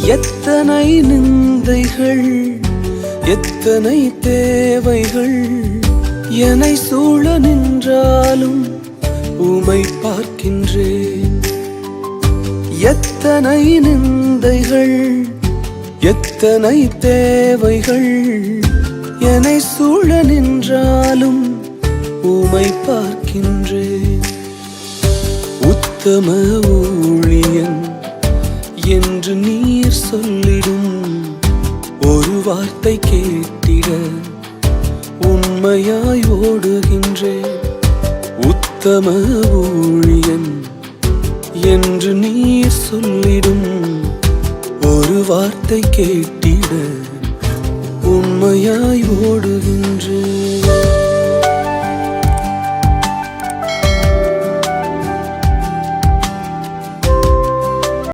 எத்தனை நிந்தைகள் எத்தனை தேவைகள் என்னை சூழ நின்றாலும் உமை பார்க்கின்றேன். எத்தனை நிந்தைகள் எத்தனை தேவைகள் என்னை சூழ நின்றாலும் உமை பார்க்கின்றேன். உத்தம ஊழியன் என்று நீர் சொல்லிடும் ஒரு வார்த்தை கேட்டிட உண்மையாய் ஓடுகின்றேன். உத்தம ஊழியன் என்று நீர் சொல்லிடும் ஒரு வார்த்தை கேட்டிட உண்மையாய் ஓடுகின்றேன்.